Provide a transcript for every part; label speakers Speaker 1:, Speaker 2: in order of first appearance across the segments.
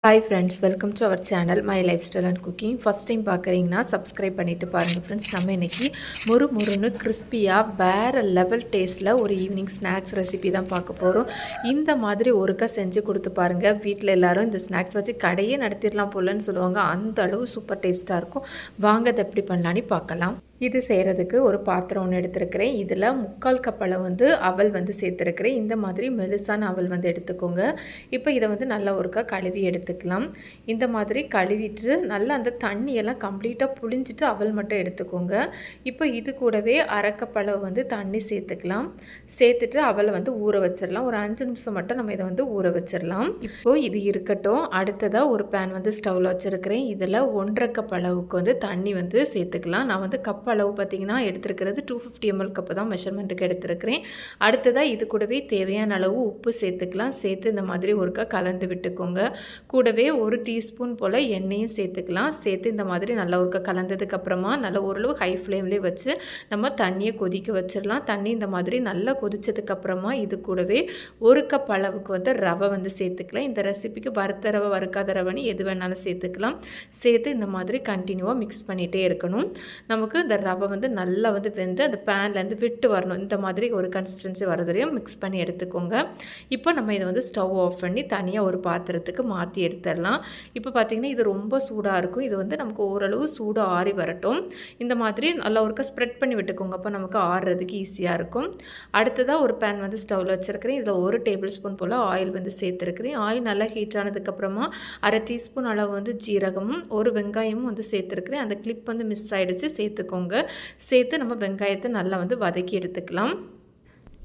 Speaker 1: Hi friends, welcome to our channel my lifestyle and cooking. First time பார்க்குறீங்கன்னா subscribe பண்ணிவிட்டு பாருங்கள் friends. நம்ம இன்றைக்கி முறுன்னு கிறிஸ்பியாக வேறு லெவல் டேஸ்ட்டில் ஒரு ஈவினிங் ஸ்நாக்ஸ் ரெசிபி தான் பார்க்க போகிறோம். இந்த மாதிரி ஒருக்கா செஞ்சு கொடுத்து பாருங்கள். வீட்டில் எல்லோரும் இந்த ஸ்நாக்ஸ் வச்சு கடையே நடத்திடலாம் போலன்னு சொல்லுவாங்க. அந்த அளவு சூப்பர் டேஸ்ட்டாக இருக்கும். வாங்க அதை எப்படி பண்ணலான்னு பார்க்கலாம். இது செய்கிறதுக்கு ஒரு பாத்திரம் ஒன்று எடுத்துருக்கிறேன். இதில் 3/4 கப் அளவு அவல் சேர்த்துருக்கிறேன். இந்த மாதிரி மெலிசான அவல் எடுத்துக்கோங்க. இப்போ இதை நல்லா ஒருக்கா கழுவி எடுத்துக்கலாம். இந்த மாதிரி கழுவிட்டு நல்லா அந்த தண்ணியெல்லாம் கம்ப்ளீட்டாக புழிஞ்சிட்டு அவல் மட்டும் எடுத்துக்கோங்க. இப்போ இது கூடவே 1/2 கப் அளவு தண்ணி சேர்த்துக்கலாம். சேர்த்துட்டு அவலை ஊற வச்சிடலாம். ஒரு 5 நிமிஷம் மட்டும் நம்ம இதை ஊற வச்சிடலாம். இப்போது இது இருக்கட்டும். அடுத்ததாக ஒரு பேன் ஸ்டவ்வில் வச்சுருக்கிறேன். இதில் 1/2 கப் அளவுக்கு தண்ணி சேர்த்துக்கலாம். நான் கப் அளவு பார்த்திங்கன்னா எடுத்துருக்கிறது 250 ml கப்பு தான் மெஷர்மெண்ட்டுக்கு எடுத்துருக்கிறேன். அடுத்ததாக இது கூடவே தேவையான அளவு உப்பு சேர்த்துக்கலாம். சேர்த்து இந்த மாதிரி ஒருக்கா கலந்து விட்டுக்கோங்க. கூடவே 1 டீஸ்பூன் போல் எண்ணெயும் சேர்த்துக்கலாம். சேர்த்து இந்த மாதிரி நல்லா ஒருக்கா கலந்ததுக்கப்புறமா நல்லா ஓரளவு ஹை ஃப்ளேம்லேயே வச்சு நம்ம தண்ணியை கொதிக்க வச்சிடலாம். தண்ணி இந்த மாதிரி நல்லா கொதிச்சதுக்கப்புறமா இது கூடவே 1 கப் அளவுக்கு ரவை சேர்த்துக்கலாம். இந்த ரெசிபிக்கு வறுத்த ரவை வறுக்காத ரவைன்னு எது வேணாலும் சேர்த்துக்கலாம். சேர்த்து இந்த மாதிரி கண்டினியூவாக மிக்ஸ் பண்ணிகிட்டே இருக்கணும். நமக்கு இந்த ரவை நல்லா வெந்து அந்த பேன்லேருந்து விட்டு வரணும். இந்த மாதிரி ஒரு கன்சிஸ்டன்சி வரதுலையும் மிக்ஸ் பண்ணி எடுத்துக்கோங்க. இப்போ நம்ம இதை ஸ்டவ் ஆஃப் பண்ணி தனியாக ஒரு பாத்திரத்துக்கு மாற்றி எடுத்துடலாம். இப்போ பார்த்திங்கன்னா இது ரொம்ப சூடாக இருக்கும். இது நமக்கு ஓரளவு சூடு ஆறி வரட்டும். இந்த மாதிரி நல்லா ஒருக்கா ஸ்ப்ரெட் பண்ணி விட்டுக்கோங்க. அப்போ நமக்கு ஆறுறதுக்கு ஈஸியாக இருக்கும். அடுத்ததாக ஒரு பேன் ஸ்டவ்வில் வச்சுருக்கிறேன். இதில் 1 டேபிள் ஸ்பூன் போல் ஆயில் சேர்த்துருக்கிறேன். ஆயில் நல்லா ஹீட் ஆனதுக்கப்புறமா 1/2 டீஸ்பூன் அளவு ஜீரகமும் 1 வெங்காயமும் சேர்த்துருக்கிறேன். அந்த கிளிப் மிஸ் ஆகிடுச்சு, சேர்த்துக்கோங்க. சேர்த்து நம்ம வெங்காயத்தை நல்லா வதக்கி எடுத்துக்கலாம்.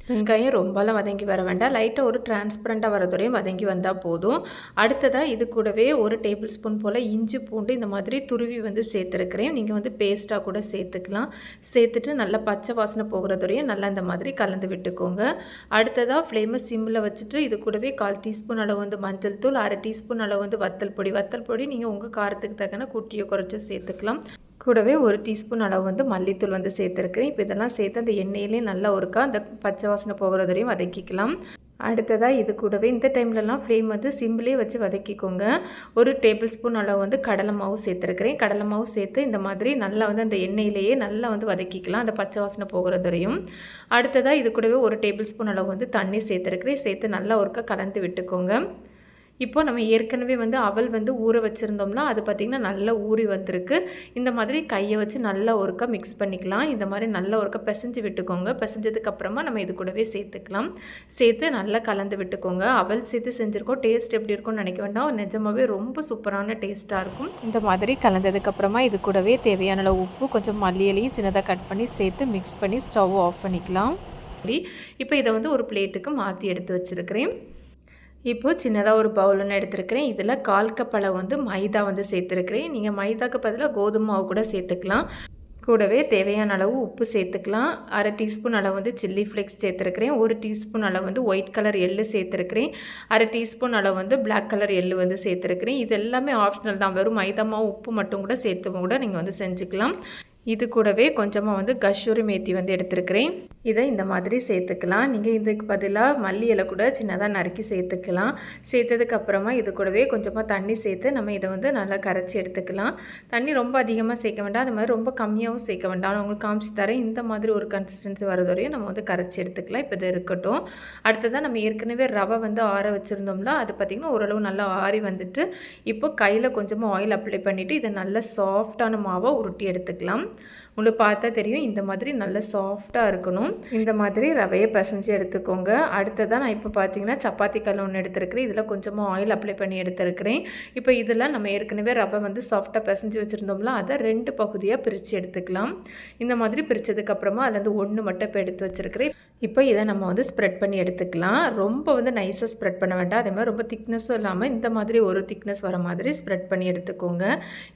Speaker 1: வெங்காயம் ரொம்பலாம் வதங்கி வர வேண்டாம். லைட்டாக ஒரு டிரான்ஸ்பரண்ட்டாக வரதுறையும் வதங்கி வந்தால் போதும். அடுத்ததாக இது கூடவே 1 டேபிள் ஸ்பூன் போல் இஞ்சி பூண்டு இந்த மாதிரி துருவி சேர்த்துருக்கிறேன். நீங்கள் பேஸ்ட்டாக கூட சேர்த்துக்கலாம். சேர்த்துட்டு நல்லா பச்சை வாசனை போகிறதுறையும் நல்லா இந்த மாதிரி கலந்து விட்டுக்கோங்க. அடுத்ததாக ஃப்ளேமை சிம்மில் வச்சுட்டு இது கூடவே 1/4 டீஸ்பூன் அளவு மஞ்சள் தூள், 1/2 டீஸ்பூன் அளவு வத்தல் பொடி நீங்கள் உங்கள் காரத்துக்கு தக்கன கூட்டியோ குறைச்சோ சேர்த்துக்கலாம். கூடவே 1 டீஸ்பூன் அளவு மல்லித்தூள் சேர்த்துருக்கிறேன். இப்போ இதெல்லாம் சேர்த்து அந்த எண்ணெயிலே நல்லா ஒருக்கா அந்த பச்சை வாசனை போகிறதுலையும் வதக்கிக்கலாம். அடுத்ததாக இது கூடவே இந்த டைம்லலாம் ஃப்ளேம் சிம்பிளே வச்சு வதக்கிக்கோங்க. 1 டேபிள் ஸ்பூன் அளவு கடலை மாவு சேர்த்துருக்கிறேன். கடலை மாவு சேர்த்து இந்த மாதிரி நல்லா அந்த எண்ணெயிலேயே நல்லா வதக்கிக்கலாம், அந்த பச்சை வாசனை போகிறதுலையும். அடுத்ததாக இது கூடவே 1 டேபிள் ஸ்பூன் அளவு தண்ணி சேர்த்துருக்கிறேன். சேர்த்து நல்லா ஒருக்கா கலந்து விட்டுக்கோங்க. இப்போ நம்ம ஏற்கனவே அவல் ஊற வச்சுருந்தோம்னா அது பார்த்திங்கன்னா நல்லா ஊறி வந்திருக்கு. இந்த மாதிரி கையை வச்சு நல்லா ஒருக்கா மிக்ஸ் பண்ணிக்கலாம். இந்த மாதிரி நல்லா ஒருக்கா பிசைஞ்சு விட்டுக்கோங்க. பிசைஞ்சதுக்கப்புறமா நம்ம இது கூடவே சேர்த்துக்கலாம். சேர்த்து நல்லா கலந்து விட்டுக்கோங்க. அவல் சேர்த்து செஞ்சுருக்கோம். டேஸ்ட் எப்படி இருக்கும்னு நினைக்க வேண்டாம். நிஜமாகவே ரொம்ப சூப்பரான டேஸ்ட்டாக இருக்கும். இந்த மாதிரி கலந்ததுக்கப்புறமா இது கூடவே தேவையான அளவு உப்பு, கொஞ்சம் மல்லியிலையும் சின்னதாக கட் பண்ணி சேர்த்து மிக்ஸ் பண்ணி ஸ்டவ் ஆஃப் பண்ணிக்கலாம். இப்போ இதை ஒரு பிளேட்டுக்கு மாற்றி எடுத்து வச்சுருக்கிறேன். இப்போது சின்னதாக ஒரு பவுல் எடுத்துருக்கிறேன். இதில் 1/4 கப் அளவு மைதா சேர்த்துருக்கிறேன். நீங்கள் மைதாக்கு பதிலாக கோதுமை மாவு கூட சேர்த்துக்கலாம். கூடவே தேவையான அளவு உப்பு சேர்த்துக்கலாம். 1/2 டீஸ்பூன் அளவு சில்லி ஃப்ளேக்ஸ் சேர்த்துருக்கிறேன். 1 டீஸ்பூன் அளவு ஒயிட் கலர் எள்ளு சேர்த்துருக்கிறேன். 1/2 டீஸ்பூன் அளவு பிளாக் கலர் எள்ளு சேர்த்துருக்கிறேன். இது எல்லாமே ஆப்ஷனல் தான். வெறும் மைதா மாவு உப்பு மட்டும் கூட சேர்த்து கூட நீங்கள் செஞ்சுக்கலாம். இது கூடவே கொஞ்சமாக கஷூரி மேத்தி எடுத்துருக்கிறேன். இதை இந்த மாதிரி சேர்த்துக்கலாம். நீங்கள் இதுக்கு பதிலாக மல்லி இலை கூட சின்னதாக நறுக்கி சேர்த்துக்கலாம். சேர்த்ததுக்கப்புறமா இது கூடவே கொஞ்சமாக தண்ணி சேர்த்து நம்ம இதை நல்லா கரைச்சி எடுத்துக்கலாம். தண்ணி ரொம்ப அதிகமாக சேர்க்க வேண்டாம், அது மாதிரி ரொம்ப கம்மியாகவும் சேர்க்க வேண்டாம். நான் உங்களுக்கு காமிச்சு தரேன். இந்த மாதிரி ஒரு கன்சிஸ்டன்சி வரதுவரையும் நம்ம கரைச்சி எடுத்துக்கலாம். இப்போ இது இருக்கட்டும். அடுத்ததான் நம்ம ஏற்கனவே ரவை ஆற வச்சுருந்தோம்ல, அது பார்த்திங்கன்னா ஓரளவு நல்லா ஆறி வந்துட்டு இப்போ கையில் கொஞ்சமாக ஆயில் அப்ளை பண்ணிவிட்டு இதை நல்லா சாஃப்டான மாவை உருட்டி எடுத்துக்கலாம். உங்களுக்கு பார்த்தா தெரியும், இந்த மாதிரி நல்ல சாஃப்டாக இருக்கணும். இந்த மாதிரி ரவையை பிசைஞ்சு எடுத்துக்கோங்க. அடுத்ததான் நான் இப்போ பார்த்தீங்கன்னா சப்பாத்தி கல் ஒன்று எடுத்துருக்கிறேன். இதில் கொஞ்சமாக ஆயில் அப்ளை பண்ணி எடுத்துருக்கிறேன். இப்போ இதில் நம்ம ஏற்கனவே ரவை சாஃப்டாக பிசைஞ்சு வச்சுருந்தோம்ல, அதை 2 பகுதியாக பிரித்து எடுத்துக்கலாம். இந்த மாதிரி பிரித்ததுக்கப்புறமா அதுலேருந்து 1 மட்டும் இப்போ எடுத்து வச்சுருக்கிறேன். இப்போ இதை நம்ம ஸ்ப்ரெட் பண்ணி எடுத்துக்கலாம். ரொம்ப நைஸாக ஸ்ப்ரெட் பண்ண வேண்டாம். அதே மாதிரி ரொம்ப திக்னஸும் இல்லாமல் இந்த மாதிரி ஒரு திக்னஸ் வர மாதிரி ஸ்ப்ரெட் பண்ணி எடுத்துக்கோங்க.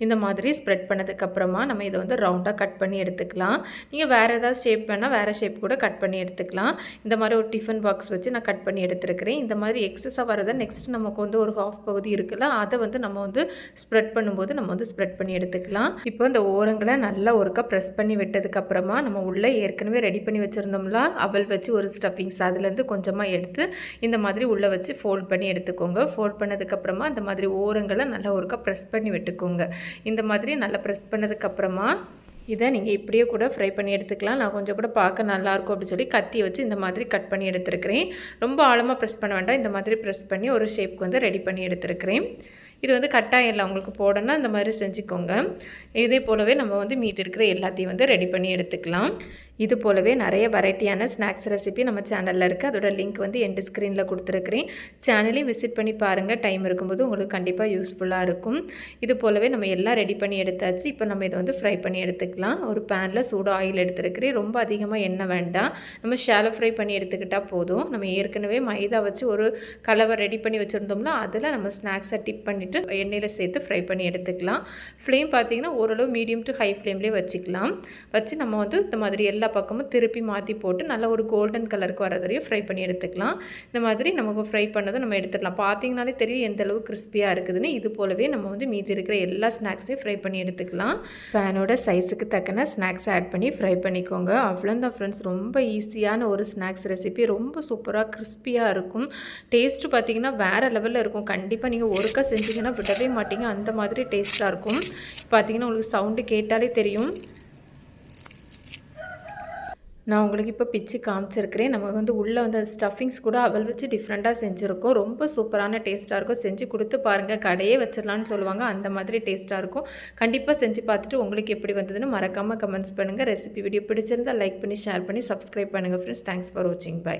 Speaker 1: இந்த மாதிரி ஸ்ப்ரெட் பண்ணதுக்கப்புறமா நம்ம இதை ரவுண்டாக ரவுண்டாக கட் பண்ணி எடுத்துக்கலாம். நீங்கள் வேறு ஏதாவது ஷேப் வேணால் வேறு ஷேப் கூட கட் பண்ணி எடுத்துக்கலாம். இந்த மாதிரி ஒரு டிஃபன் பாக்ஸ் வச்சு நான் கட் பண்ணி எடுத்துருக்கிறேன். இந்த மாதிரி எக்ஸஸாக வரதை நெக்ஸ்ட் நமக்கு வந்து ஒரு ஹாஃப் பகுதி இருக்குல்ல, அதை வந்து நம்ம வந்து ஸ்ப்ரெட் பண்ணும்போது நம்ம வந்து ஸ்ப்ரெட் பண்ணி எடுத்துக்கலாம். இப்போ இந்த ஓரங்களை நல்லா ஒருக்கா ப்ரெஸ் பண்ணி விட்டதுக்கப்புறமா நம்ம உள்ளே ஏற்கனவே ரெடி பண்ணி வச்சுருந்தோம்ல அவல் வச்சு ஒரு ஸ்டஃபிங்ஸ், அதுலேருந்து கொஞ்சமாக எடுத்து இந்த மாதிரி உள்ளே வச்சு ஃபோல்ட் பண்ணி எடுத்துக்கோங்க. ஃபோல்ட் பண்ணதுக்கப்புறமா இந்த மாதிரி ஓரங்களை நல்லா ஒருக்கா ப்ரெஸ் பண்ணி விட்டுக்கோங்க. இந்த மாதிரி நல்லா ப்ரெஸ் பண்ணதுக்கப்புறமா இதை நீங்கள் இப்படியே கூட ஃப்ரை பண்ணி எடுத்துக்கலாம். நான் கொஞ்சம் கூட பார்க்க நல்லாயிருக்கும் அப்படின்னு சொல்லி கத்தி வச்சு இந்த மாதிரி கட் பண்ணி எடுத்துருக்கிறேன். ரொம்ப ஆழமாக ப்ரெஸ் பண்ண வேண்டாம். இந்த மாதிரி ப்ரெஸ் பண்ணி ஒரு ஷேப்க்கு வந்து ரெடி பண்ணி எடுத்துருக்கிறேன். இது வந்து கட்டாயம் இல்லை, உங்களுக்கு போடணும்னா இந்த மாதிரி செஞ்சுக்கோங்க. இதே போலவே நம்ம வந்து மீதி இருக்கிற எல்லாத்தையும் வந்து ரெடி பண்ணி எடுத்துக்கலாம். இது போலவே நிறைய வெரைட்டியான ஸ்நாக்ஸ் ரெசிபி நம்ம சேனலில் இருக்குது. அதோட லிங்க் வந்து எண்ட் ஸ்க்ரீனில் கொடுத்துருக்குறேன். சேனலையும் விசிட் பண்ணி பாருங்கள். டைம் இருக்கும்போது உங்களுக்கு கண்டிப்பாக யூஸ்ஃபுல்லாக இருக்கும். இது போலவே நம்ம எல்லாம் ரெடி பண்ணி எடுத்தாச்சு. இப்போ நம்ம இதை வந்து ஃப்ரை பண்ணி எடுத்துக்கலாம். ஒரு பேனில் சூடு ஆயில் எடுத்துருக்கிறேன். ரொம்ப அதிகமாக எண்ணெய் வேண்டாம், நம்ம ஷாலோ ஃப்ரை பண்ணி எடுத்துக்கிட்டால் போதும். நம்ம ஏற்கனவே மைதா வச்சு ஒரு கலவை ரெடி பண்ணி வச்சுருந்தோம்னா அதில் நம்ம ஸ்நாக்ஸை டிப் பண்ணிவிட்டு எண்ணெயில் சேர்த்து ஃப்ரை பண்ணி எடுத்துக்கலாம். ஃப்ளேம் பார்த்திங்கன்னா ஓரளவு மீடியம் டு ஹை ஃப்ளேம்லேயே வச்சுக்கலாம். வச்சு நம்ம வந்து இந்த மாதிரி எல்லா பக்கமும் திருப்பி மாற்றி போட்டு நல்லா ஒரு கோல்டன் கலருக்கு வர வரையும் ஃப்ரை பண்ணி எடுத்துக்கலாம். இந்த மாதிரி நமக்கு ஃப்ரை பண்ணதும் நம்ம எடுத்துக்கலாம். பார்த்தீங்கனாலே தெரியும் எந்த அளவு கிறிஸ்பியாக இருக்குதுன்னு. இது போலவே நம்ம வந்து மீதி இருக்கிற எல்லா ஸ்நாக்ஸையும் ஃப்ரை பண்ணி எடுத்துக்கலாம். பேனோட சைஸுக்கு தக்கன ஸ்நாக்ஸ் ஆட் பண்ணி ஃப்ரை பண்ணிக்கோங்க. அவ்வளோதான் ஃப்ரெண்ட்ஸ், ரொம்ப ஈஸியான ஒரு ஸ்நாக்ஸ் ரெசிபி. ரொம்ப சூப்பராக கிறிஸ்பியாக இருக்கும். டேஸ்ட்டு பார்த்திங்கன்னா வேறு லெவலில் இருக்கும். கண்டிப்பாக நீங்கள் ஒருக்கா செஞ்சிங்கன்னா விடவே மாட்டீங்க, அந்த மாதிரி டேஸ்ட்டாக இருக்கும். பார்த்திங்கன்னா உங்களுக்கு சவுண்டு கேட்டாலே தெரியும். நான் உங்களுக்கு இப்போ பிச்சு காமிச்சிருக்கிறேன். நம்ம வந்து உள்ளே வந்து ஸ்டஃபிங்ஸ் கூட அவல் வச்சு டிஃப்ரெண்ட்டாக செஞ்சுருக்கோம். ரொம்ப சூப்பரான டேஸ்ட்டாக இருக்கும். செஞ்சு கொடுத்து பாருங்கள், கடையே வச்சிடலான்னு சொல்லுவாங்க, அந்த மாதிரி டேஸ்ட்டாக இருக்கும். கண்டிப்பாக செஞ்சு பார்த்துட்டு உங்களுக்கு எப்படி வந்ததுன்னு மறக்காமல் கமெண்ட்ஸ் பண்ணுங்கள். ரெசிபி வீடியோ பிடிச்சிருந்தால் லைக் பண்ணி ஷேர் பண்ணி சப்ஸ்கிரைப் பண்ணுங்கள் ஃப்ரெண்ட்ஸ். தேங்க்ஸ் ஃபார் வாட்சிங். பை.